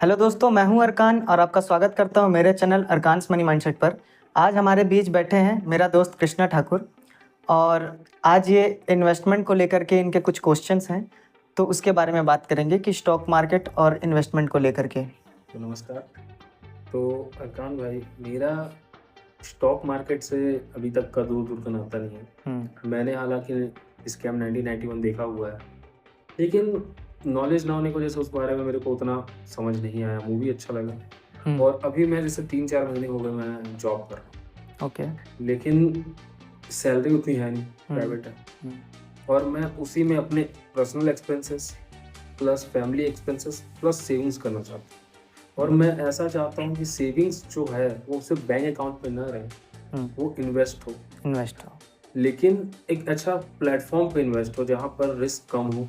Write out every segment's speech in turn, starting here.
Hello दोस्तों, मैं हूं अरकान और आपका स्वागत करता हूं मेरे चैनल अरकान्स मनी माइंडसेट पर। आज हमारे बीच बैठे हैं मेरा दोस्त कृष्णा ठाकुर और आज ये इन्वेस्टमेंट को लेकर के इनके कुछ क्वेश्चंस हैं, तो उसके बारे में बात करेंगे कि स्टॉक मार्केट और इन्वेस्टमेंट को लेकर के। तो नमस्कार। तो अरकान भाई, मेरा स्टॉक मार्केट से अभी तक का दूर का नाता नहीं है। मैंने हालांकि स्कैम 1991 देखा हुआ है, लेकिन नॉलेज ना होने की वजह से उस बारे में मेरे को उतना समझ नहीं आया। मूवी अच्छा लगा और अभी मैं जैसे 3-4 महीने हो गए मैं जॉब कर रहा हूँ। ओके। लेकिन सैलरी उतनी है नहीं, प्राइवेट है, और मैं उसी में अपने personal expenses plus family expenses plus savings करना चाहता हूँ। और मैं ऐसा चाहता हूँ कि सेविंग्स जो है वो सिर्फ बैंक अकाउंट पे ना रहे, वो इन्वेस्ट हो, लेकिन एक अच्छा प्लेटफॉर्म पे इन्वेस्ट हो जहाँ पर रिस्क कम हो,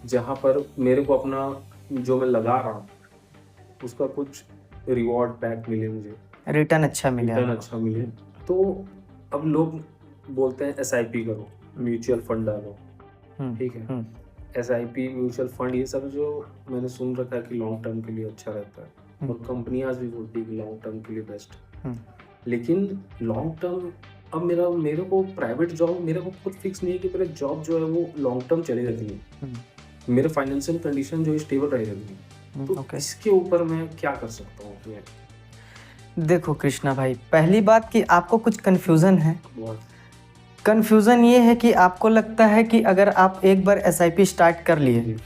जहाँ पर मेरे को अपना जो मैं लगा रहा हूँ उसका कुछ रिवॉर्ड बैक मिले, मुझे रिटर्न अच्छा मिले। तो अब लोग बोलते हैं SIP करो, म्यूचुअल फंड डालो, ठीक है। SIP, म्यूचुअल फंड, ये सब जो मैंने सुन रखा है कि लॉन्ग टर्म के लिए अच्छा रहता है और कंपनियां भी बोलती है कि लॉन्ग टर्म के लिए बेस्ट है। लेकिन लॉन्ग टर्म, अब मेरे को प्राइवेट जॉब मेरे को खुद फिक्स नहीं है कि मेरा जॉब जो है वो लॉन्ग टर्म चली रहती है, मेरे फाइनेंशियल कंडीशन जो स्टेबल रह जाती है। तो इसके ऊपर मैं क्या कर सकता हूँ? देखो कृष्णा भाई, पहली बात कि आपको कुछ कन्फ्यूज़न है। कन्फ्यूज़न ये है कि आपको लगता है कि अगर आप एक बार SIP स्टार्ट कर लिए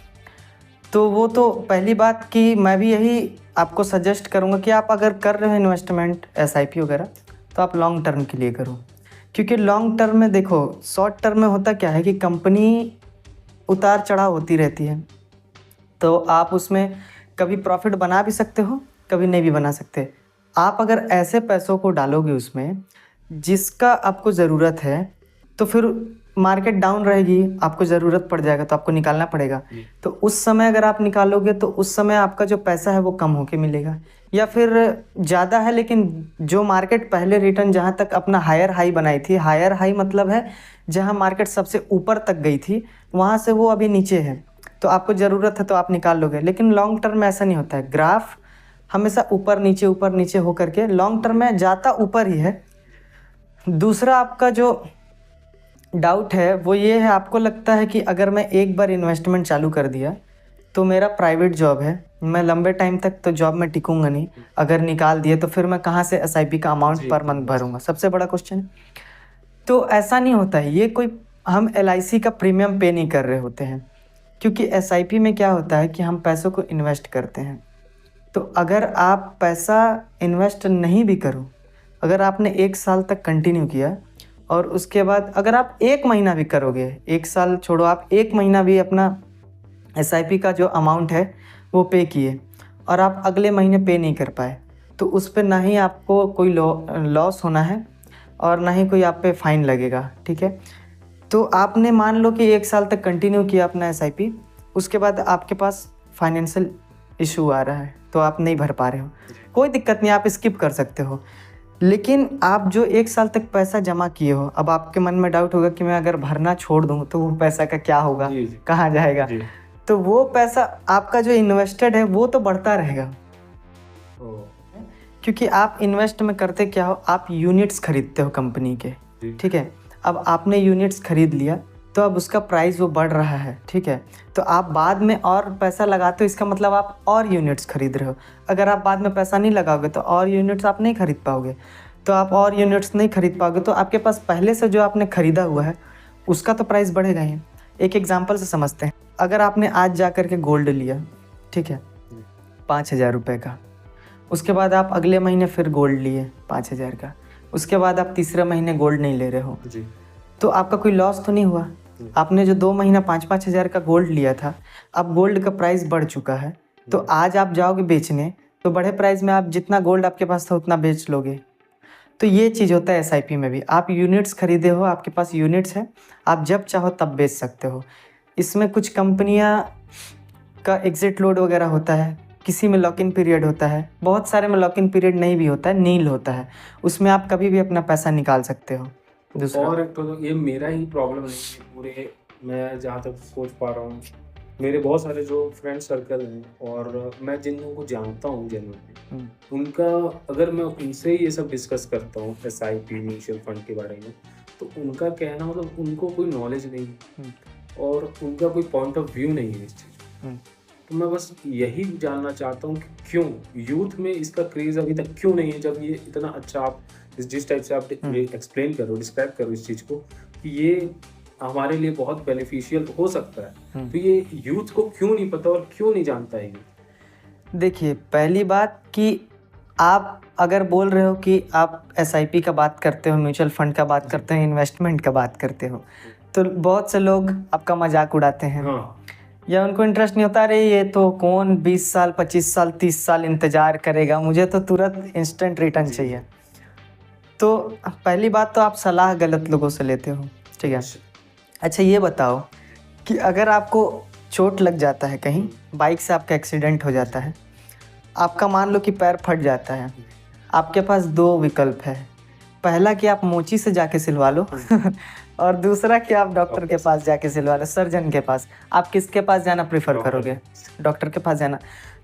तो वो, तो पहली बात कि मैं भी यही आपको सजेस्ट करूँगा कि आप अगर कर रहे हो इन्वेस्टमेंट SIP वगैरह तो आप लॉन्ग टर्म के लिए करो। क्योंकि लॉन्ग टर्म में देखो, शॉर्ट टर्म में होता क्या है कि कंपनी उतार चढ़ाव होती रहती है, तो आप उसमें कभी प्रॉफिट बना भी सकते हो, कभी नहीं भी बना सकते। आप अगर ऐसे पैसों को डालोगे उसमें जिसका आपको ज़रूरत है, तो फिर मार्केट डाउन रहेगी, आपको ज़रूरत पड़ जाएगा तो आपको निकालना पड़ेगा। तो उस समय अगर आप निकालोगे तो उस समय आपका जो पैसा है वो कम होके मिलेगा, या फिर ज़्यादा है लेकिन जो मार्केट पहले रिटर्न जहाँ तक अपना हायर हाई बनाई थी, हायर हाई मतलब है जहाँ मार्केट सबसे ऊपर तक गई थी वहाँ से वो अभी नीचे है, तो आपको ज़रूरत है तो आप निकाल लोगे। लेकिन लॉन्ग टर्म में ऐसा नहीं होता है, ग्राफ हमेशा ऊपर नीचे हो करके लॉन्ग टर्म में जाता ऊपर ही है। दूसरा आपका जो डाउट है वो ये है, आपको लगता है कि अगर मैं एक बार इन्वेस्टमेंट चालू कर दिया तो मेरा प्राइवेट जॉब है, मैं लंबे टाइम तक तो जॉब में टिकूंगा नहीं, अगर निकाल दिए तो फिर मैं कहाँ से SIP का अमाउंट पर मंथ भरूंगा, सबसे बड़ा क्वेश्चन है। तो ऐसा नहीं होता है, ये कोई हम LIC का प्रीमियम पे नहीं कर रहे होते हैं, क्योंकि SIP में क्या होता है कि हम पैसों को इन्वेस्ट करते हैं। तो अगर आप पैसा इन्वेस्ट नहीं भी करो, अगर आपने 1 साल तक कंटिन्यू किया और उसके बाद अगर आप 1 महीना भी करोगे, 1 साल छोड़ो, आप 1 महीना भी अपना SIP का जो अमाउंट है वो पे किए और आप अगले महीने पे नहीं कर पाए, तो उस पर ना ही आपको कोई लॉस होना है और ना ही कोई आप पे फाइन लगेगा, ठीक है। तो आपने मान लो कि 1 साल तक कंटिन्यू किया अपना SIP, उसके बाद आपके पास फाइनेंशियल इशू आ रहा है तो आप नहीं भर पा रहे हो, कोई दिक्कत नहीं, आप स्किप कर सकते हो। लेकिन आप जो 1 साल तक पैसा जमा किए हो, अब आपके मन में डाउट होगा कि मैं अगर भरना छोड़ दूँ तो वो पैसा का क्या होगा, कहाँ जाएगा। तो वो पैसा आपका जो इन्वेस्टेड है वो तो बढ़ता रहेगा, क्योंकि आप इन्वेस्ट में करते क्या हो, आप यूनिट्स खरीदते हो कंपनी के, ठीक है। अब आपने यूनिट्स खरीद लिया तो अब उसका प्राइस वो बढ़ रहा है, ठीक है, तो आप बाद में और पैसा लगाते हो, इसका मतलब आप और यूनिट्स खरीद रहे हो। अगर आप बाद में पैसा नहीं लगाओगे तो और यूनिट्स आप नहीं खरीद पाओगे, तो आप और यूनिट्स नहीं खरीद पाओगे तो आपके पास पहले से जो आपने ख़रीदा हुआ है उसका तो प्राइस बढ़ेगा ही। एक एग्जाम्पल से समझते हैं, अगर आपने आज जा कर के गोल्ड लिया, ठीक है, 5,000 रुपये का, उसके बाद आप अगले महीने फिर गोल्ड लिए 5,000 का, उसके बाद आप तीसरे महीने गोल्ड नहीं ले रहे हो, तो आपका कोई लॉस तो नहीं हुआ। आपने जो 2 महीना 5-5 हज़ार का गोल्ड लिया था, अब गोल्ड का प्राइस बढ़ चुका है, तो आज आप जाओगे बेचने तो बढ़े प्राइस में आप जितना गोल्ड आपके पास था उतना बेच लोगे। तो ये चीज़ होता है SIP में भी, आप यूनिट्स खरीदे हो, आपके पास यूनिट्स है, आप जब चाहो तब बेच सकते हो। इसमें कुछ कंपनियां का एग्जिट लोड वगैरह होता है, किसी में लॉक इन पीरियड होता है, बहुत सारे में लॉक इन पीरियड नहीं भी होता है, नील होता है, उसमें आप कभी भी अपना पैसा निकाल सकते हो। और एक तो ये मेरा ही प्रॉब्लम नहीं है पूरे, मैं जहाँ तक सोच पा रहा हूँ मेरे बहुत सारे जो फ्रेंड सर्कल हैं और मैं जिन लोगों को जानता हूँ जनरली, उनका अगर मैं उनसे ये सब डिस्कस करता हूँ एसआईपी म्यूचुअल फंड के बारे में, तो उनका कहना मतलब उनको कोई नॉलेज नहीं है और उनका कोई पॉइंट ऑफ व्यू नहीं है इस चीज़। तो मैं बस यही जानना चाहता हूँ कि क्यों यूथ में इसका क्रेज़ अभी तक क्यों नहीं है, जब ये इतना अच्छा आप जिस टाइप से आप एक्सप्लेन करो, डिस्क्राइब करो इस चीज़ को कि ये हमारे लिए बहुत बेनिफिशियल हो सकता है, तो ये यूथ को क्यों नहीं पता और क्यों नहीं जानता है यूथ? देखिए, पहली बात कि आप अगर बोल रहे हो कि आप एसआईपी का बात करते हो, म्यूचुअल फंड का बात करते हो, इन्वेस्टमेंट का बात करते हो, तो बहुत से लोग आपका मजाक उड़ाते हैं। हाँ, या उनको इंटरेस्ट नहीं होता, अरे ये तो कौन 20 साल 25 साल 30 साल इंतज़ार करेगा, मुझे तो तुरंत इंस्टेंट रिटर्न चाहिए। तो पहली बात तो आप सलाह गलत लोगों से लेते हो, ठीक है। अच्छा ये बताओ कि अगर आपको चोट लग जाता है कहीं, बाइक से आपका एक्सीडेंट हो जाता है, आपका मान लो कि पैर फट जाता है, आपके पास दो विकल्प है। पहला कि आप मोची से जाके सिलवा लो और दूसरा कि आप डॉक्टर के पास जाके सिलवा लो, सर्जन के पास। आप किसके पास जाना प्रेफर करोगे? डॉक्टर के पास जाना।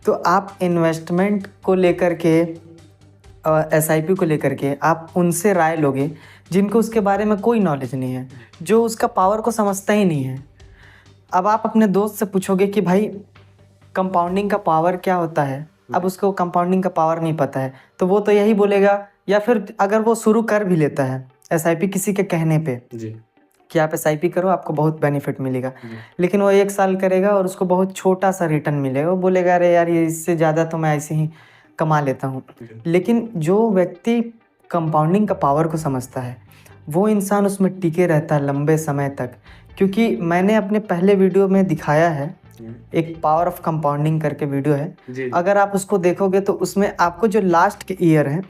तो आप इन्वेस्टमेंट को लेकर के एसआईपी को लेकर के आप उनसे राय लोगे जिनको उसके बारे में कोई नॉलेज नहीं है, जो उसका पावर को समझता ही नहीं है। अब आप अपने दोस्त से पूछोगे कि भाई कंपाउंडिंग का पावर क्या होता है, अब उसको कंपाउंडिंग का पावर नहीं पता है, तो वो तो यही बोलेगा, या फिर अगर वो शुरू कर भी लेता है एसआईपी किसी के कहने पे जी, कि आप एसआईपी करो आपको बहुत बेनिफिट मिलेगा, लेकिन वो 1 साल करेगा और उसको बहुत छोटा सा रिटर्न मिलेगा, वो बोलेगा अरे यार ये इससे ज़्यादा तो मैं ऐसे ही कमा लेता हूँ। लेकिन जो व्यक्ति कंपाउंडिंग का पावर को समझता है वो इंसान उसमें टिके रहता है लंबे समय तक, क्योंकि मैंने अपने पहले वीडियो में दिखाया है, एक पावर ऑफ कंपाउंडिंग करके वीडियो है, अगर आप उसको देखोगे तो उसमें आपको जो लास्ट के ईयर है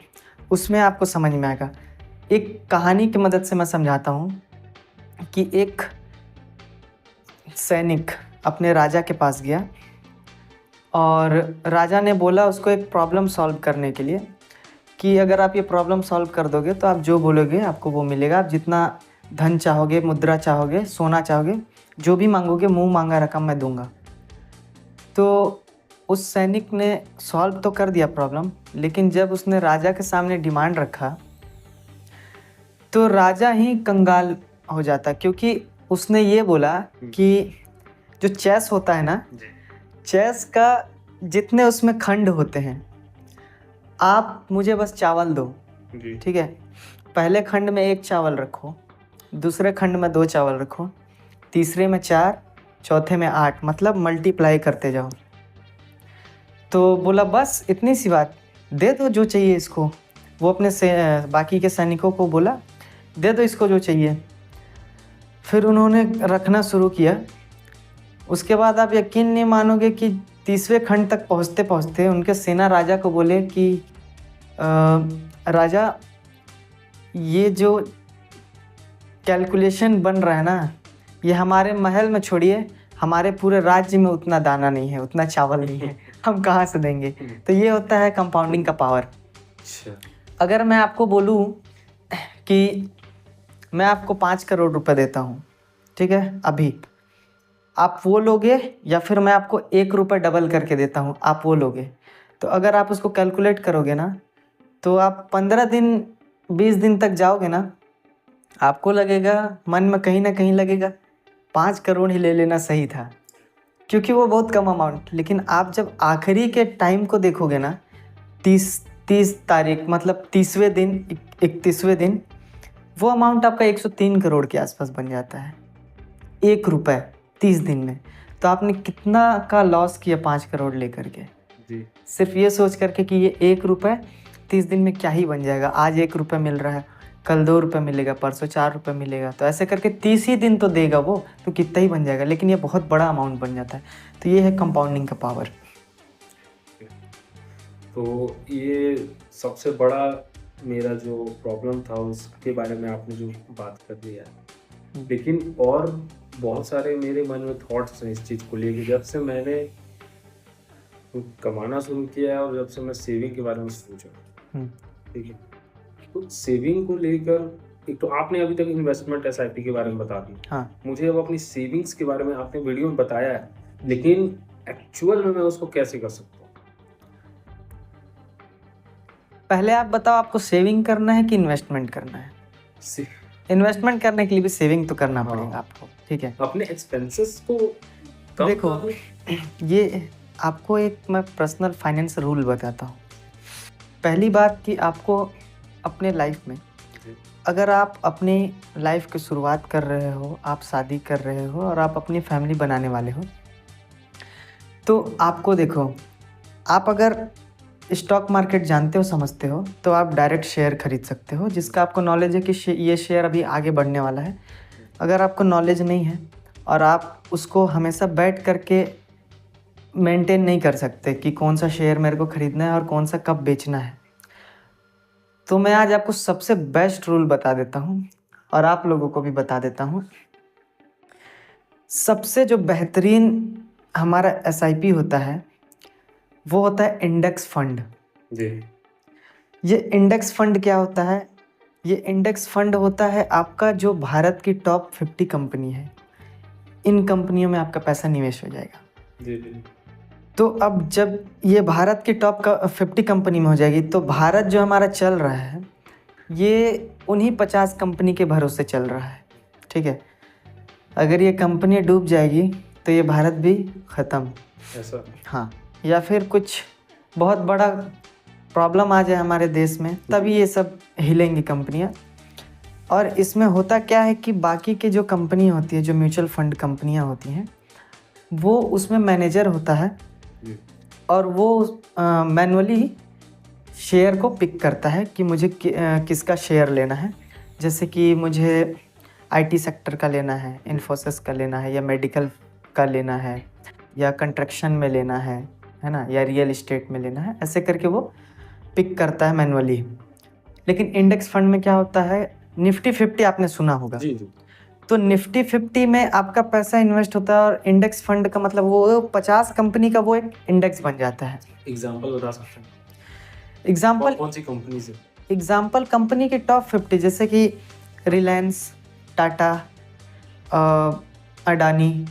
उसमें आपको समझ में आएगा। एक कहानी की मदद से मैं समझाता हूँ कि एक सैनिक अपने राजा के पास गया और राजा ने बोला उसको एक प्रॉब्लम सॉल्व करने के लिए कि अगर आप ये प्रॉब्लम सॉल्व कर दोगे तो आप जो बोलोगे आपको वो मिलेगा, आप जितना धन चाहोगे, मुद्रा चाहोगे, सोना चाहोगे, जो भी मांगोगे मुंह मांगा रकम मैं दूंगा। तो उस सैनिक ने सॉल्व तो कर दिया प्रॉब्लम, लेकिन जब उसने राजा के सामने डिमांड रखा तो राजा ही कंगाल हो जाता, क्योंकि उसने ये बोला कि जो चेस होता है ना, चेस का जितने उसमें खंड होते हैं, आप मुझे बस चावल दो, ठीक है। पहले खंड में 1 चावल रखो, दूसरे खंड में 2 चावल रखो, तीसरे में 4, चौथे में 8, मतलब मल्टीप्लाई करते जाओ। तो बोला बस इतनी सी बात, दे दो जो चाहिए इसको। वो अपने से बाकी के सैनिकों को बोला दे दो इसको जो चाहिए। फिर उन्होंने रखना शुरू किया। उसके बाद आप यकीन नहीं मानोगे कि 30वें खंड तक पहुँचते पहुँचते उनके सेना राजा को बोले कि राजा ये जो कैलकुलेशन बन रहा है ना, ये हमारे महल में छोड़िए, हमारे पूरे राज्य में उतना दाना नहीं है, उतना चावल नहीं है, हम कहाँ से देंगे। तो ये होता है कंपाउंडिंग का पावर। अगर मैं आपको बोलूँ कि मैं आपको 5 करोड़ रुपए देता हूँ, ठीक है, अभी आप वो लोगे, या फिर मैं आपको 1 रुपये डबल करके देता हूँ आप वो लोगे, तो अगर आप उसको कैलकुलेट करोगे ना तो आप 15 दिन 20 दिन तक जाओगे ना, आपको लगेगा मन में कहीं ना कहीं लगेगा 5 करोड़ ही ले लेना सही था, क्योंकि वो बहुत कम अमाउंट। लेकिन आप जब आखिरी के टाइम को देखोगे ना, 30 तारीख मतलब 30वें दिन 31वें दिन, वो अमाउंट आपका 103 करोड़ के आसपास बन जाता है, 1 रुपये 30 दिन में। तो आपने कितना का लॉस किया 5 करोड़ लेकर के, सिर्फ ये सोच करके कि ये 1 रुपये 30 दिन में क्या ही बन जाएगा। आज 1 रुपये मिल रहा है, कल 2 रुपये मिलेगा, परसों 4 रुपये मिलेगा, तो ऐसे करके 30 ही दिन तो देगा वो, तो कितना ही बन जाएगा, लेकिन ये बहुत बड़ा अमाउंट बन जाता है। तो ये है कंपाउंडिंग का पावर। तो ये सबसे बड़ा मेरा जो प्रॉब्लम था उसके बारे में आपने जो बात कर दिया, लेकिन और बहुत सारे मेरे मन में थॉट्स हैं इस चीज़ को लेके। जब से मैंने कमाना शुरू किया है और जब से मैं सेविंग के बारे में सोचा, ठीक है, तो सेविंग को लेकर एक तो आपने अभी तक इन्वेस्टमेंट एसआईपी के बारे में बता दी, हाँ। मुझे अब अपनी सेविंग्स के बारे में आपने वीडियो में बताया है, लेकिन एक्चुअल में मैं उसको कैसे कर सकता हूँ? पहले आप बताओ, आपको सेविंग करना है कि इन्वेस्टमेंट करना है? इन्वेस्टमेंट करने के लिए भी सेविंग तो करना हाँ। पड़ेगा आपको, ठीक है। अपने एक्सपेंसेस को कम देखो, करूं। ये आपको एक मैं पर्सनल फाइनेंस रूल बताता हूँ। पहली बात कि आपको अपने लाइफ में, अगर आप अपनी लाइफ की शुरुआत कर रहे हो, आप शादी कर रहे हो और आप अपनी फैमिली बनाने वाले हो, तो आपको देखो, आप अगर स्टॉक मार्केट जानते हो, समझते हो, तो आप डायरेक्ट शेयर खरीद सकते हो, जिसका आपको नॉलेज है कि ये शेयर अभी आगे बढ़ने वाला है। अगर आपको नॉलेज नहीं है और आप उसको हमेशा बैठ करके मेंटेन नहीं कर सकते कि कौन सा शेयर मेरे को खरीदना है और कौन सा कब बेचना है, तो मैं आज आपको सबसे बेस्ट रूल बता देता हूँ और आप लोगों को भी बता देता हूँ। सबसे जो बेहतरीन हमारा SIP होता है वो होता है इंडेक्स फंड। जी। ये इंडेक्स फंड क्या होता है? ये इंडेक्स फंड होता है आपका जो भारत की टॉप 50 कंपनी है, इन कंपनियों में आपका पैसा निवेश हो जाएगा। जी जी। तो अब जब ये भारत की टॉप 50 कंपनी में हो जाएगी, तो भारत जो हमारा चल रहा है ये उन्हीं 50 कंपनी के भरोसे चल रहा है, ठीक है। अगर ये कंपनी डूब जाएगी तो ये भारत भी ख़त्म। ऐसा? हाँ, या फिर कुछ बहुत बड़ा प्रॉब्लम आ जाए हमारे देश में, तभी ये सब हिलेंगी कंपनियाँ। और इसमें होता क्या है कि बाकी के जो कंपनी होती है, जो म्यूचुअल फंड कंपनियाँ होती हैं, वो उसमें मैनेजर होता है और वो मैनुअली शेयर को पिक करता है कि मुझे किसका शेयर लेना है। जैसे कि मुझे IT सेक्टर का लेना है, इन्फोसिस का लेना है, या मेडिकल का लेना है, या कंस्ट्रक्शन में लेना है ना, या रियल इस्टेट में लेना है, ऐसे करके वो पिक करता है मैनुअली। लेकिन इंडेक्स फंड में क्या होता है, निफ्टी 50 आपने सुना होगा। जी जी। तो निफ्टी 50 में आपका पैसा इन्वेस्ट होता है और इंडेक्स फंड का मतलब वो 50 कंपनी का वो एक इंडेक्स बन जाता है। एग्जांपल बता सकते हैं? एग्जाम्पल, कौन सी कंपनी से? एग्जाम्पल कंपनी के टॉप 50, जैसे कि रिलायंस, टाटा, अडानी,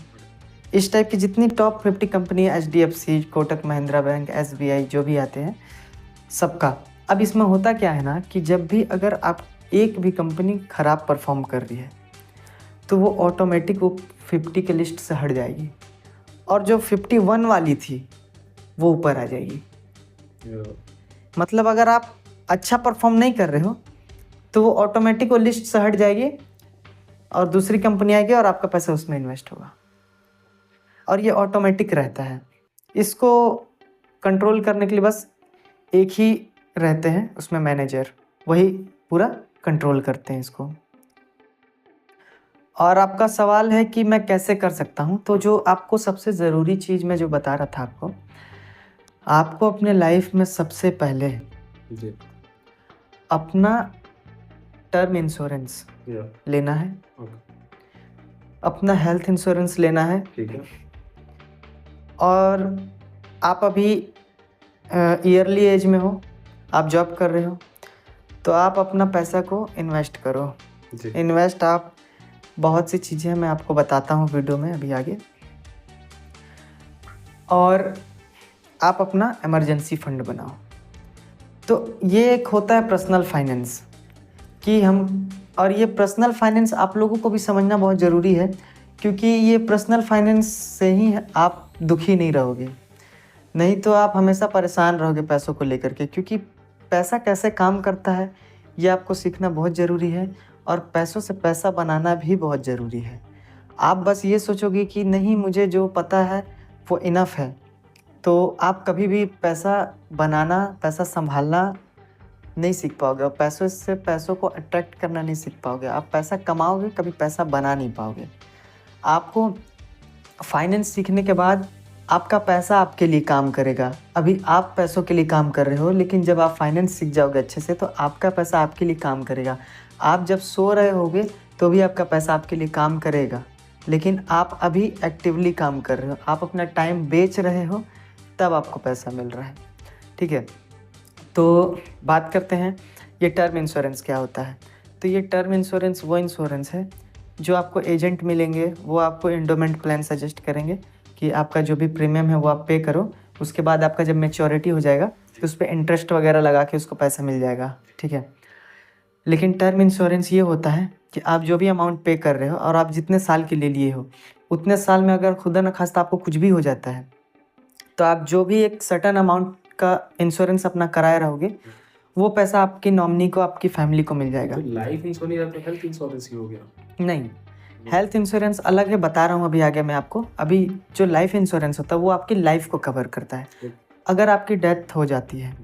इस टाइप की जितनी टॉप 50 कंपनी है, HDFC, Kotak Mahindra bank, SBI, जो भी आते हैं सबका। अब इसमें होता क्या है ना कि जब भी अगर आप एक भी कंपनी ख़राब परफॉर्म कर रही है तो वो ऑटोमेटिक वो 50 के लिस्ट से हट जाएगी और जो 51 वाली थी वो ऊपर आ जाएगी। मतलब अगर आप अच्छा परफॉर्म नहीं कर रहे हो तो वो ऑटोमेटिक वो लिस्ट से हट जाएगी और दूसरी कंपनी आएगी और आपका पैसा उसमें इन्वेस्ट होगा, और ये ऑटोमेटिक रहता है। इसको कंट्रोल करने के लिए बस एक ही रहते हैं उसमें मैनेजर, वही पूरा कंट्रोल करते हैं इसको। और आपका सवाल है कि मैं कैसे कर सकता हूँ, तो जो आपको सबसे ज़रूरी चीज़ मैं जो बता रहा था आपको अपने लाइफ में सबसे पहले जी। अपना टर्म इंश्योरेंस लेना है, अपना हेल्थ इंश्योरेंस लेना है, ठीक है। और आप अभी ईयरली एज में हो, आप जॉब कर रहे हो, तो आप अपना पैसा को इन्वेस्ट करो। इन्वेस्ट आप बहुत सी चीज़ें मैं आपको बताता हूँ वीडियो में अभी आगे। और आप अपना इमरजेंसी फंड बनाओ। तो ये एक होता है पर्सनल फाइनेंस कि हम, और ये पर्सनल फाइनेंस आप लोगों को भी समझना बहुत ज़रूरी है, क्योंकि ये पर्सनल फाइनेंस से ही आप दुखी नहीं रहोगे, नहीं तो आप हमेशा परेशान रहोगे पैसों को लेकर के। क्योंकि पैसा कैसे काम करता है ये आपको सीखना बहुत ज़रूरी है, और पैसों से पैसा बनाना भी बहुत ज़रूरी है। आप बस ये सोचोगे कि नहीं मुझे जो पता है वो इनफ है, तो आप कभी भी पैसा बनाना, पैसा संभालना नहीं सीख पाओगे, और पैसों से पैसों को अट्रैक्ट करना नहीं सीख पाओगे। आप पैसा कमाओगे, कभी पैसा बना नहीं पाओगे। आपको फाइनेंस सीखने के बाद आपका पैसा आपके लिए काम करेगा। अभी आप पैसों के लिए काम कर रहे हो, लेकिन जब आप फाइनेंस सीख जाओगे अच्छे से तो आपका पैसा आपके लिए काम करेगा। आप जब सो रहे होगे तो भी आपका पैसा आपके लिए काम करेगा, लेकिन आप अभी एक्टिवली काम कर रहे हो, आप अपना टाइम बेच रहे हो, तब आपको पैसा मिल रहा है, ठीक है। तो बात करते हैं ये टर्म इंश्योरेंस क्या होता है। तो ये टर्म इंश्योरेंस वो इंश्योरेंस है जो आपको एजेंट मिलेंगे, वो आपको एंडोमेंट प्लान सजेस्ट करेंगे कि आपका जो भी प्रीमियम है वो आप पे करो, उसके बाद आपका जब मैच्योरिटी हो जाएगा तो उस पर इंटरेस्ट वगैरह लगा के उसको पैसा मिल जाएगा, ठीक है। लेकिन टर्म इंश्योरेंस ये होता है कि आप जो भी अमाउंट पे कर रहे हो और आप जितने साल के लिए लिए हो, उतने साल में अगर खुदा न खास्ता आपको कुछ भी हो जाता है तो आप जो भी एक सर्टन अमाउंट का इंश्योरेंस अपना कराए रहोगे, वो पैसा आपकी नॉमिनी को, आपकी फैमिली को मिल जाएगा। तो लाइफ इंश्योरेंस या हेल्थ इंश्योरेंस ही हो गया? नहीं, हेल्थ इंश्योरेंस अलग है, बता रहा हूँ अभी आगे मैं आपको। अभी जो लाइफ इंश्योरेंस होता है वो आपकी लाइफ को कवर करता है। अगर आपकी डेथ हो जाती है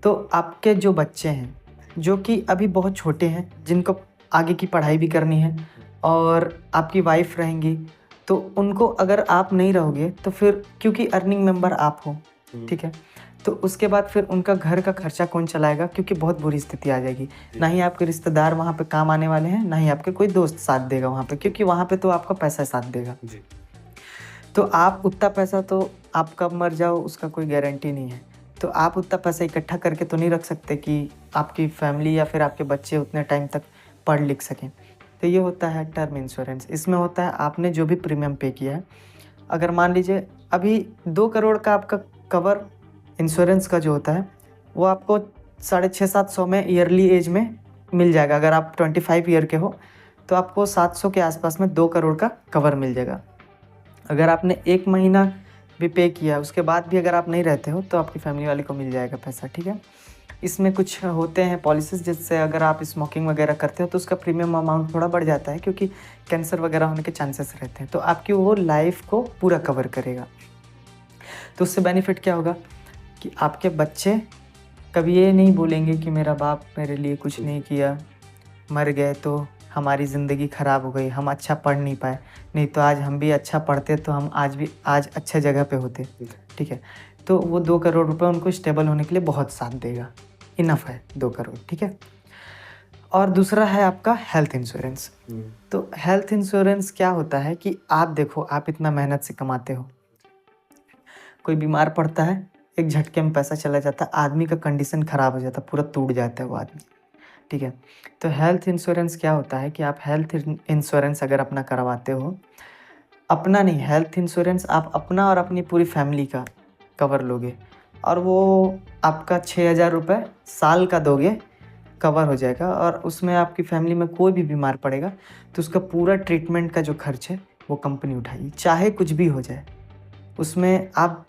तो आपके जो बच्चे हैं, जो कि अभी बहुत छोटे हैं, जिनको आगे की पढ़ाई भी करनी है, और आपकी वाइफ रहेंगी, तो उनको अगर आप नहीं रहोगे तो फिर, क्योंकि अर्निंग मेंबर आप हो, ठीक है, तो उसके बाद फिर उनका घर का खर्चा कौन चलाएगा? क्योंकि बहुत बुरी स्थिति आ जाएगी। ना ही आपके रिश्तेदार वहाँ पे काम आने वाले हैं, ना ही आपके कोई दोस्त साथ देगा वहाँ पे, क्योंकि वहाँ पे तो आपका पैसा साथ देगा। तो आप उतना पैसा, तो आप कब मर जाओ उसका कोई गारंटी नहीं है। तो आप उतना पैसा इकट्ठा करके तो नहीं रख सकते कि आपकी फैमिली या फिर आपके बच्चे उतने टाइम तक पढ़ लिख सकें। तो ये होता है टर्म इंश्योरेंस। इसमें होता है आपने जो भी प्रीमियम पे किया है, अगर मान लीजिए अभी 2 करोड़ का आपका कवर इंश्योरेंस का जो होता है वो आपको 650-700 में ईयरली एज में मिल जाएगा। अगर आप 25 ईयर के हो तो आपको 700 के आसपास में 2 करोड़ का कवर मिल जाएगा। अगर आपने 1 महीना भी पे किया, उसके बाद भी अगर आप नहीं रहते हो तो आपकी फैमिली वाले को मिल जाएगा पैसा, ठीक है। इसमें कुछ होते हैं पॉलिसीज़, जिससे अगर आप स्मोकिंग वगैरह करते हो तो उसका प्रीमियम अमाउंट थोड़ा बढ़ जाता है, क्योंकि कैंसर वगैरह होने के चांसेस रहते हैं। तो आपकी वो लाइफ को पूरा कवर करेगा। तो उससे बेनिफिट क्या होगा कि आपके बच्चे कभी ये नहीं बोलेंगे कि मेरा बाप मेरे लिए कुछ नहीं किया, मर गए तो हमारी ज़िंदगी ख़राब हो गई, हम अच्छा पढ़ नहीं पाए, नहीं तो आज हम भी अच्छा पढ़ते तो हम आज अच्छे जगह पे होते, ठीक है। तो वो 2 करोड़ रुपए उनको स्टेबल होने के लिए बहुत साथ देगा, इनफ है 2 करोड़, ठीक है। और दूसरा है आपका हेल्थ इंश्योरेंस। तो हेल्थ इंश्योरेंस क्या होता है कि आप देखो, आप इतना मेहनत से कमाते हो, कोई बीमार पड़ता है, एक झटके में पैसा चला जाता है, आदमी का कंडीशन ख़राब हो जाता है, पूरा टूट जाता है वो आदमी, ठीक है। तो हेल्थ इंश्योरेंस क्या होता है कि आप हेल्थ इंश्योरेंस अगर अपना करवाते हो, अपना नहीं, हेल्थ इंश्योरेंस आप अपना और अपनी पूरी फैमिली का कवर लोगे, और वो आपका 6,000 रुपये साल का दोगे, कवर हो जाएगा। और उसमें आपकी फैमिली में कोई भी बीमार पड़ेगा तो उसका पूरा ट्रीटमेंट का जो खर्च है वो कंपनी उठाएगी, चाहे कुछ भी हो जाए। उसमें आप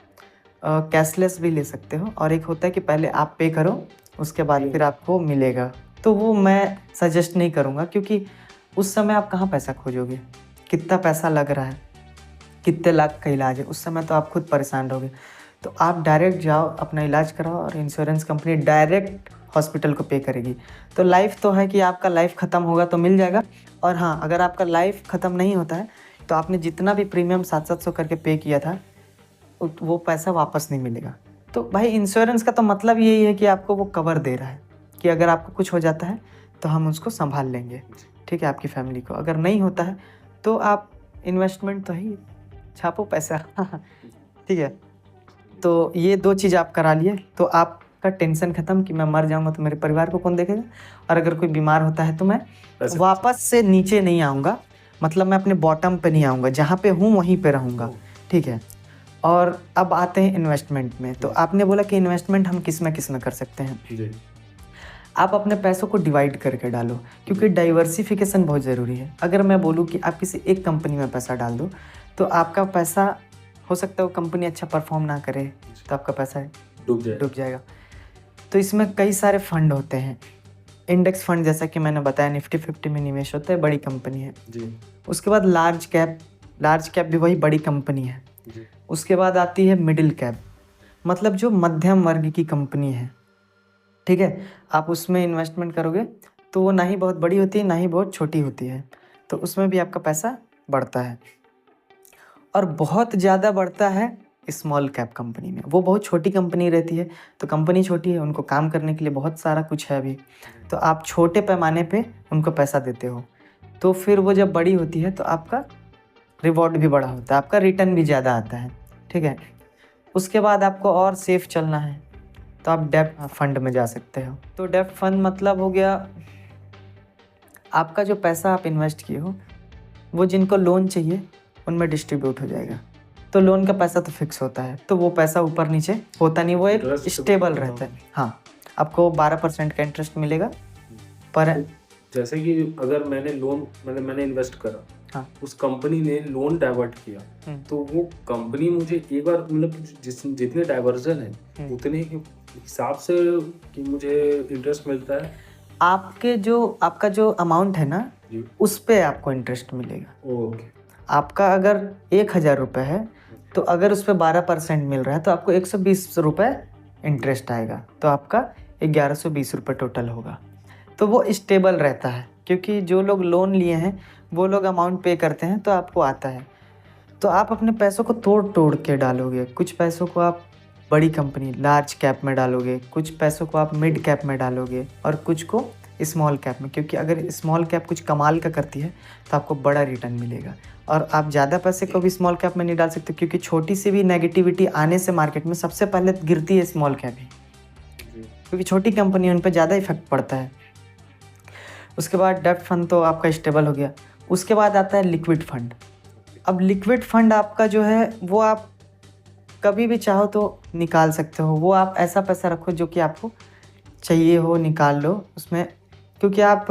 कैशलेस भी ले सकते हो, और एक होता है कि पहले आप पे करो, उसके बाद फिर आपको मिलेगा। तो वो मैं सजेस्ट नहीं करूँगा, क्योंकि उस समय आप कहाँ पैसा खोजोगे, कितना पैसा लग रहा है, कितने लाख का इलाज है, उस समय तो आप खुद परेशान रहोगे। तो आप डायरेक्ट जाओ, अपना इलाज कराओ, और इंश्योरेंस कंपनी डायरेक्ट हॉस्पिटल को पे करेगी। तो लाइफ तो है कि आपका लाइफ ख़त्म होगा तो मिल जाएगा, और हाँ, अगर आपका लाइफ ख़त्म नहीं होता है तो आपने जितना भी प्रीमियम 700 करके पे किया था वो पैसा वापस नहीं मिलेगा। तो भाई इंश्योरेंस का तो मतलब यही है कि आपको वो कवर दे रहा है कि अगर आपको कुछ हो जाता है तो हम उसको संभाल लेंगे, ठीक है, आपकी फैमिली को। अगर नहीं होता है तो आप इन्वेस्टमेंट तो ही छापो पैसा ठीक है। तो ये 2 चीज़ आप करा लिए तो आपका टेंशन ख़त्म कि मैं मर जाऊँगा तो मेरे परिवार को कौन देखेगा, और अगर कोई बीमार होता है तो मैं वापस से नीचे नहीं आऊँगा, मतलब मैं अपने बॉटम पे नहीं आऊँगा, जहाँ पे हूँ वहीं पे रहूँगा, ठीक है। और अब आते हैं इन्वेस्टमेंट में। तो आपने बोला कि इन्वेस्टमेंट हम किस में कर सकते हैं। आप अपने पैसों को डिवाइड करके डालो, क्योंकि डाइवर्सिफिकेशन बहुत ज़रूरी है। अगर मैं बोलूँ कि आप किसी एक कंपनी में पैसा डाल दो तो आपका पैसा, हो सकता है वो कंपनी अच्छा परफॉर्म ना करे तो आपका पैसा डूब जाएगा। तो इसमें कई सारे फंड होते हैं। इंडेक्स फंड, जैसा कि मैंने बताया, निफ्टी 50 में निवेश होता है, बड़ी कंपनी है जी। उसके बाद लार्ज कैप भी वही बड़ी कंपनी है जी। उसके बाद आती है मिडिल कैप, मतलब जो मध्यम वर्ग की कंपनी है, ठीक है। आप उसमें इन्वेस्टमेंट करोगे तो वो ना ही बहुत बड़ी होती है ना ही बहुत छोटी होती है, तो उसमें भी आपका पैसा बढ़ता है। और बहुत ज़्यादा बढ़ता है स्मॉल कैप कंपनी में। वो बहुत छोटी कंपनी रहती है, तो कंपनी छोटी है, उनको काम करने के लिए बहुत सारा कुछ है अभी, तो आप छोटे पैमाने पे उनको पैसा देते हो, तो फिर वो जब बड़ी होती है तो आपका रिवॉर्ड भी बड़ा होता है, आपका रिटर्न भी ज़्यादा आता है, ठीक है। उसके बाद आपको और सेफ चलना है तो आप डेब्ट फंड में जा सकते हो। तो डेब्ट फंड मतलब हो गया आपका जो पैसा आप इन्वेस्ट किए हो वो जिनको लोन चाहिए उनमें डिस्ट्रीब्यूट हो जाएगा, तो लोन का पैसा तो फिक्स होता है, तो वो पैसा ऊपर नीचे होता नहीं, वो एक Interest स्टेबल होता रहता है। हाँ, आपको 12% का इंटरेस्ट मिलेगा पर जैसे कि अगर मैंने लोन मतलब मैंने इन्वेस्ट करा, हाँ। उस कंपनी ने लोन डाइवर्ट किया, तो वो कंपनी मुझे एक बार मतलब जितने डाइवर्जन है उतने हिसाब से कि मुझे इंटरेस्ट मिलता है। आपका जो अमाउंट है ना, जी। उस पे आपको इंटरेस्ट मिलेगा। ओके। आपका अगर 1,000 रुपये है तो अगर उस पर 12% मिल रहा है तो आपको 120 रुपये इंटरेस्ट आएगा, तो आपका 1120 रुपये टोटल होगा। तो वो स्टेबल रहता है, क्योंकि जो लोग लोन लिए हैं वो लोग अमाउंट पे करते हैं तो आपको आता है। तो आप अपने पैसों को तोड़ तोड़ के डालोगे, कुछ पैसों को आप बड़ी कंपनी लार्ज कैप में डालोगे, कुछ पैसों को आप मिड कैप में डालोगे और कुछ को स्मॉल कैप में, क्योंकि अगर स्मॉल कैप कुछ कमाल का करती है तो आपको बड़ा रिटर्न मिलेगा। और आप ज़्यादा पैसे को भी स्मॉल कैप में नहीं डाल सकते, क्योंकि छोटी सी भी नेगेटिविटी आने से मार्केट में सबसे पहले गिरती है स्मॉल कैप ही, क्योंकि छोटी कंपनी उन पर ज़्यादा इफेक्ट पड़ता है। उसके बाद डेब्ट फंड तो आपका स्टेबल हो गया। उसके बाद आता है लिक्विड फंड। अब लिक्विड फंड आपका जो है वो आप कभी भी चाहो तो निकाल सकते हो, वो आप ऐसा पैसा रखो जो कि आपको चाहिए हो, निकाल लो उसमें, क्योंकि आप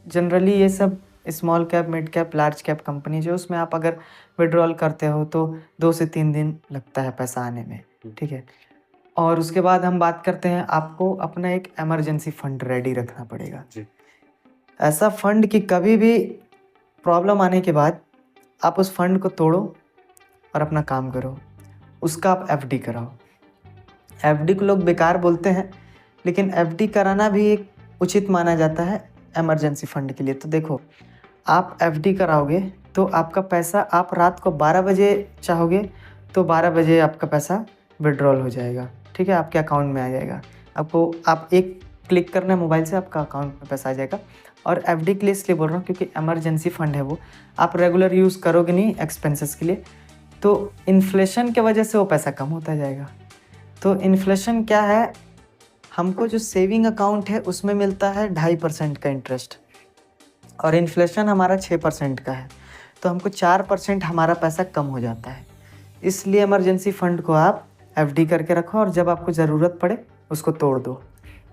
जनरली ये सब small cap mid cap large cap company जो उसमें आप अगर विड्रॉल करते हो तो 2 से 3 दिन लगता है पैसा आने में, ठीक है। और उसके बाद हम बात करते हैं, आपको अपना एक इमरजेंसी फंड रेडी रखना पड़ेगा। ऐसा फंड कि कभी भी प्रॉब्लम आने के बाद आप उस फंड को तोड़ो और अपना काम करो, उसका आप एफडी कराओ। एफडी को लोग बेकार बोलते हैं, लेकिन एफडी कराना भी एक उचित माना जाता है इमरजेंसी फंड के लिए। तो देखो, आप एफडी कराओगे तो आपका पैसा आप रात को 12 बजे चाहोगे तो 12 बजे आपका पैसा विड्रॉल हो जाएगा, ठीक है, आपके अकाउंट में आ जाएगा। आप एक क्लिक करना है मोबाइल से, आपका अकाउंट में पैसा आ जाएगा। और एफडी के लिए इसलिए बोल रहा हूँ क्योंकि इमरजेंसी फंड है, वो आप रेगुलर यूज़ करोगे नहीं एक्सपेंसेस के लिए, तो इन्फ्लेशन के वजह से वो पैसा कम होता जाएगा। तो इन्फ्लेशन क्या है, हमको जो सेविंग अकाउंट है उसमें मिलता है 2.5% का इंटरेस्ट, और इन्फ्लेशन हमारा 6% का है, तो हमको 4% हमारा पैसा कम हो जाता है। इसलिए इमरजेंसी फंड को आप एफडी करके रखो और जब आपको ज़रूरत पड़े उसको तोड़ दो।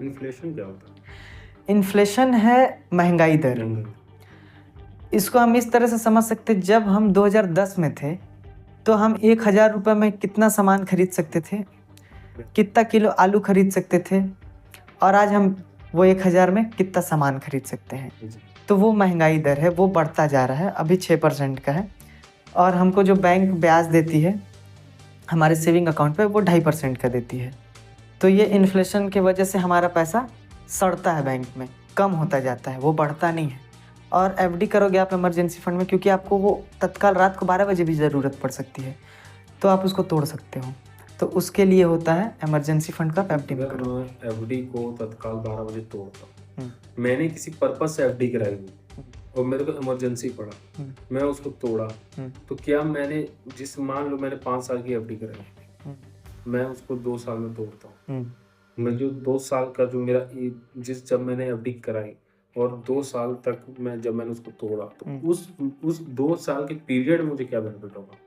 इन्फ्लेशन क्या होता है? इन्फ्लेशन है महंगाई दर। इसको हम इस तरह से समझ सकते, जब हम 2010 में थे तो हम 1,000 रुपये में कितना सामान खरीद सकते थे, कितना किलो आलू खरीद सकते थे, और आज हम वो 1,000 में कितना सामान खरीद सकते हैं। तो वो महंगाई दर है, वो बढ़ता जा रहा है, अभी 6% का है। और हमको जो बैंक ब्याज देती है हमारे सेविंग अकाउंट पे वो 2.5% का देती है। तो ये इन्फ्लेशन की वजह से हमारा पैसा सड़ता है बैंक में, कम होता जाता है, वो बढ़ता नहीं है। और एफडी करोगे आप इमरजेंसी फंड में, क्योंकि आपको वो तत्काल रात को 12 बजे भी ज़रूरत पड़ सकती है, तो आप उसको तोड़ सकते हो। तो उसके लिए होता है इमरजेंसी फंड का एफडी में करो। मैं एफडी को तत्काल 12 बजे तोड़ता हूँ, मैंने किसी पर्पज से एफडी कराई हुई और मेरे को इमरजेंसी पड़ा, मैं उसको तोड़ा, तो क्या मैंने मान लो मैंने 5 साल की एफडी कराई, मैं उसको 2 साल में तोड़ता हूँ। मैं जो 2 साल का जो मेरा जब मैंने एफडी कराई और 2 साल तक जब मैंने उसको तोड़ा, तो उस 2 साल के पीरियड में मुझे क्या बेनिफिट होगा?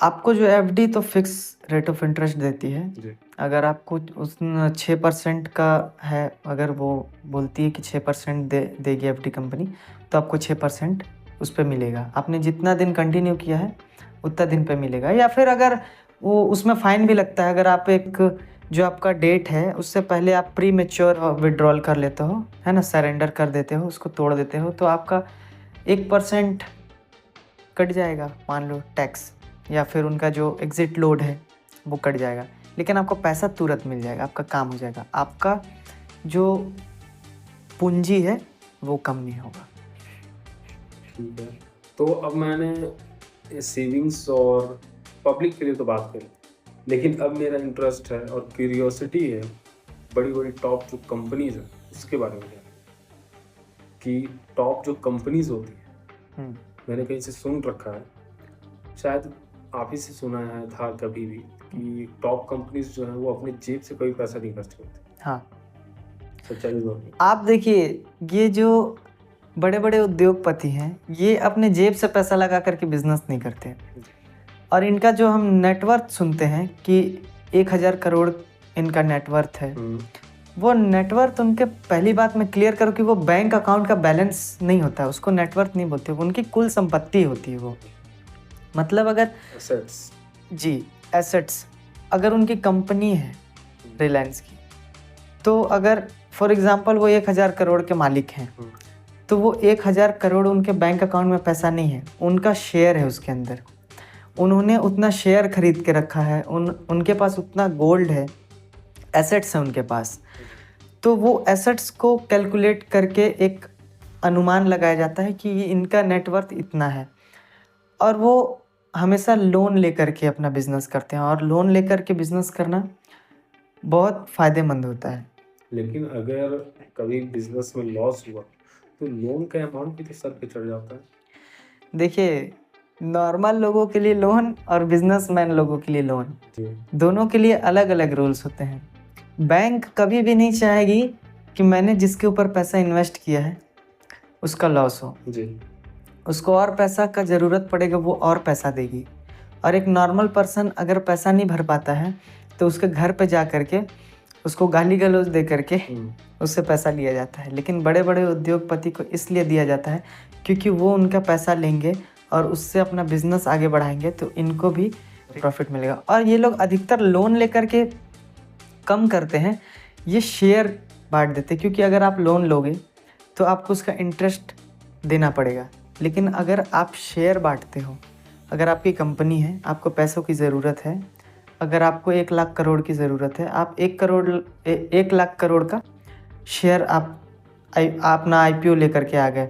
आपको जो एफडी तो फिक्स रेट ऑफ इंटरेस्ट देती है जी। अगर आपको उस 6% का है, अगर वो बोलती है कि 6% देगी एफडी कंपनी, तो आपको 6% उस पर मिलेगा। आपने जितना दिन कंटिन्यू किया है उतना दिन पे मिलेगा। या फिर अगर वो उसमें फ़ाइन भी लगता है, अगर आप एक जो आपका डेट है उससे पहले आप प्री मैच्योर विड्रॉल कर लेते हो, है ना, सरेंडर कर देते हो, उसको तोड़ देते हो, तो आपका 1% कट जाएगा, मान लो टैक्स, या फिर उनका जो एग्जिट लोड है वो कट जाएगा, लेकिन आपको पैसा तुरंत मिल जाएगा, आपका काम हो जाएगा, आपका जो पूंजी है वो कम नहीं होगा। ठीक है, तो अब मैंने सेविंग्स और पब्लिक के लिए तो बात करी, लेकिन अब मेरा इंटरेस्ट है और क्यूरियोसिटी है बड़ी बड़ी टॉप जो कंपनीज है उसके बारे में कि टॉप जो कंपनीज होती है, मैंने कहीं से सुन रखा है, शायद आप ही से सुना है था कभी भी, कि टॉप कंपनीज जो है वो अपने जेब से कोई पैसा नहीं खर्च करते। हाँ, सच्चाई आप देखिए, ये जो बड़े बड़े उद्योगपति हैं ये अपने जेब से पैसा लगा करके बिजनेस नहीं करते, और इनका जो हम नेटवर्थ सुनते हैं कि 1000 करोड़ इनका नेटवर्थ है, वो नेटवर्थ उनके, पहली बात मैं क्लियर करूँ कि वो बैंक अकाउंट का बैलेंस नहीं होता है, उसको नेटवर्थ नहीं बोलते, उनकी कुल संपत्ति होती है वो। मतलब अगर एसेट्स, जी एसेट्स, अगर उनकी कंपनी है रिलायंस की, तो अगर फॉर एग्जांपल वो 1000 करोड़ के मालिक हैं, तो वो 1000 करोड़ उनके बैंक अकाउंट में पैसा नहीं है, उनका शेयर है उसके अंदर। उन्होंने उतना शेयर खरीद के रखा है, उनके पास उतना गोल्ड है, एसेट्स हैं उनके पास। तो वो एसेट्स को कैलकुलेट करके एक अनुमान लगाया जाता है कि ये इनका नेटवर्थ इतना है। और वो हमेशा लोन लेकर के अपना बिजनेस करते हैं, और लोन लेकर के बिजनेस करना बहुत फ़ायदेमंद होता है। लेकिन अगर कभी बिजनेस में लॉस हुआ तो लोन का अमाउंट भी तो सर पे चढ़ जाता है। देखिए, नॉर्मल लोगों के लिए लोन और बिजनेसमैन लोगों के लिए लोन, जी दोनों के लिए अलग अलग रूल्स होते हैं। बैंक कभी भी नहीं चाहेगी कि मैंने जिसके ऊपर पैसा इन्वेस्ट किया है उसका लॉस हो। जी उसको और पैसा का ज़रूरत पड़ेगा, वो और पैसा देगी। और एक नॉर्मल पर्सन अगर पैसा नहीं भर पाता है तो उसके घर पे जा कर के उसको गाली गलौज दे करके उससे पैसा लिया जाता है। लेकिन बड़े बड़े उद्योगपति को इसलिए दिया जाता है क्योंकि वो उनका पैसा लेंगे और उससे अपना बिजनेस आगे बढ़ाएंगे, तो इनको भी प्रॉफिट मिलेगा। और ये लोग अधिकतर लोन लेकर के कम करते हैं, ये शेयर बांट देते हैं, क्योंकि अगर आप लोन लोगे तो आपको उसका इंटरेस्ट देना पड़ेगा। लेकिन अगर आप शेयर बांटते हो, अगर आपकी कंपनी है, आपको पैसों की ज़रूरत है, अगर आपको 1 लाख करोड़ की ज़रूरत है, आप 1 लाख करोड़ का शेयर आप अपना IPO लेकर के आ गए।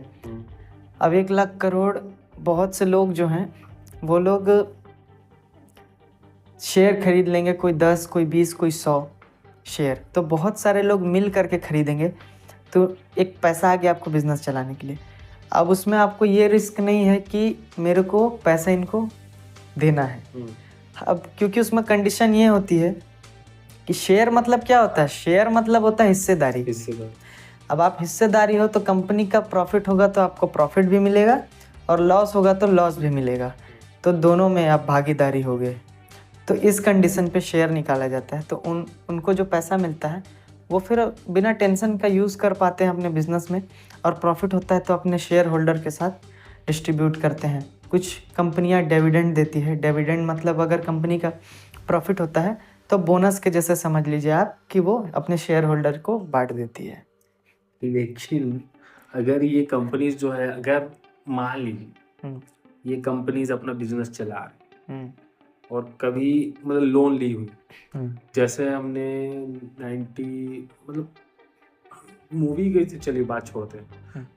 अब 1 लाख करोड़, बहुत से लोग जो हैं वो लोग शेयर खरीद लेंगे, कोई 10, कोई 20, कोई 100 शेयर, तो बहुत सारे लोग मिल करके खरीदेंगे, तो एक पैसा आ गया आपको बिज़नेस चलाने के लिए। अब उसमें आपको ये रिस्क नहीं है कि मेरे को पैसा इनको देना है। अब क्योंकि उसमें कंडीशन ये होती है कि शेयर मतलब क्या होता है, शेयर मतलब होता है हिस्सेदारी। अब आप हिस्सेदारी हो तो कंपनी का प्रॉफिट होगा तो आपको प्रॉफिट भी मिलेगा, और लॉस होगा तो लॉस भी मिलेगा, तो दोनों में आप भागीदारी हो गए। तो इस कंडीशन पे शेयर निकाला जाता है, तो उनको जो पैसा मिलता है वो फिर बिना टेंशन का यूज़ कर पाते हैं अपने बिजनेस में, और प्रॉफिट होता है तो अपने शेयर होल्डर के साथ डिस्ट्रीब्यूट करते हैं। कुछ कंपनियां डिविडेंड देती है, डिविडेंड मतलब अगर कंपनी का प्रॉफिट होता है तो बोनस के जैसे समझ लीजिए आप कि वो अपने शेयर होल्डर को बांट देती है। लेकिन अगर ये कंपनीज जो है, अगर मान लीजिए ये कंपनीज अपना बिजनेस चला रही और कभी मतलब लोन ली हुई, जैसे हमने 90 मतलब मूवी गई थी, चलिए बात छोड़ते हैं,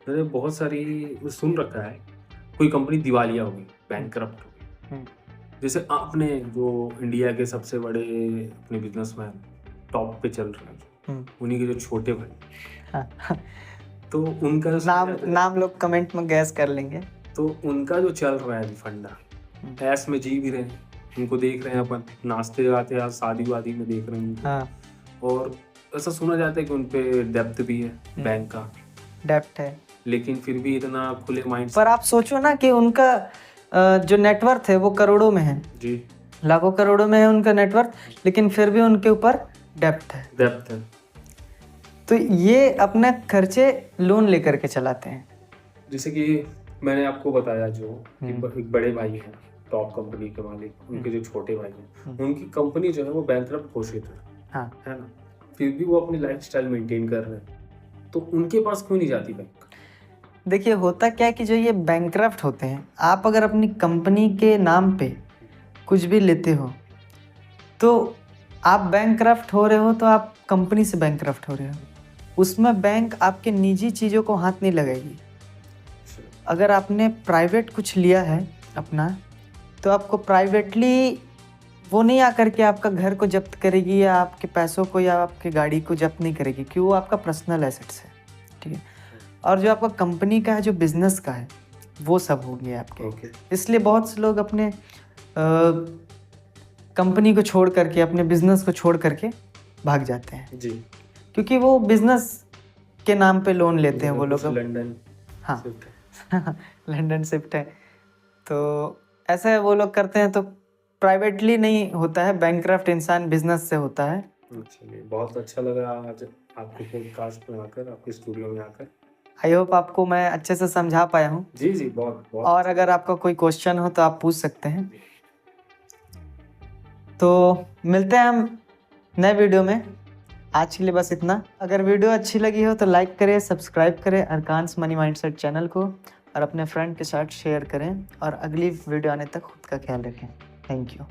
मैंने बहुत सारी सुन रखा है, कोई कंपनी दिवालिया हो गई, बैंकरप्ट हो गई, जैसे आपने जो इंडिया के सबसे बड़े अपने बिजनेसमैन टॉप पे चल रहे हैं, उन्हीं के जो छोटे भाई, तो उनका नाम लोग कमेंट में गैस कर लेंगे, तो उनका जो चल रहा है फंडा, ऐस में जी भी रहे हैं, उनको देख रहे हैं अपन नाचते गाते हैं, शादी वादी में देख रहे हैं और ऐसा सुना जाता है कि उनपे डेब्ट भी है, बैंक का डेब्ट है, लेकिन फिर भी इतना खुले माइंड। पर आप सोचो ना कि उनका जो नेटवर्थ है वो करोड़ों में है जी, लाखों करोड़ों में है उनका नेटवर्थ, लेकिन फिर भी उनके ऊपर डेब्ट है। तो ये अपना खर्चे लोन लेकर के चलाते हैं। जैसे कि मैंने आपको बताया जो एक बड़े भाई हैं टॉप कंपनी के मालिक, उनके जो छोटे भाई हैं, उनकी कंपनी जो है वो बैंकरप्ट घोषित है है ना, फिर भी वो अपनी लाइफस्टाइल मेंटेन कर रहे हैं, तो उनके पास क्यों नहीं जाती बैंक? देखिए, होता क्या है कि जो ये बैंकरप्ट होते हैं, आप अगर अपनी कंपनी के नाम पे कुछ भी लेते हो तो आप बैंकरप्ट हो रहे हो, तो आप कंपनी से बैंकरप्ट हो रहे हो, उसमें बैंक आपके निजी चीज़ों को हाथ नहीं लगाएगी। अगर आपने प्राइवेट कुछ लिया है अपना, तो आपको प्राइवेटली वो नहीं आकर के आपका घर को जब्त करेगी या आपके पैसों को या आपकी गाड़ी को जब्त नहीं करेगी, क्योंकि वो आपका पर्सनल एसेट्स है, ठीक है। और जो आपका कंपनी का है, जो बिजनेस का है, वो सब होंगे आपके। इसलिए बहुत से लोग अपने कंपनी को छोड़ करके, अपने बिजनेस को छोड़ करके भाग जाते हैं जी, क्योंकि वो बिजनेस के नाम पे लोन लेते हैं वो लोग। लंदन, हाँ लंदन शिफ्ट है, तो ऐसे वो लोग करते हैं, तो प्राइवेटली नहीं होता है, बैंकक्रफ्ट इंसान बिजनेस से होता है। चलिए, बहुत अच्छा लगा आज आपके पॉडकास्ट में आकर, आपके स्टूडियो में आकर। आई होप आपको मैं अच्छे से समझा पाया हूँ। जी जी, बहुत बहुत। और अगर आपका कोई क्वेश्चन हो तो आप पूछ सकते हैं। तो मिलते हैं हम नए वीडियो में। आज के लिए बस इतना। अगर वीडियो अच्छी लगी हो तो लाइक करें, सब्सक्राइब करें अरकान्स मनी माइंडसेट चैनल को, और अपने फ्रेंड के साथ शेयर करें। और अगली वीडियो आने तक खुद का ख्याल रखें। Thank you.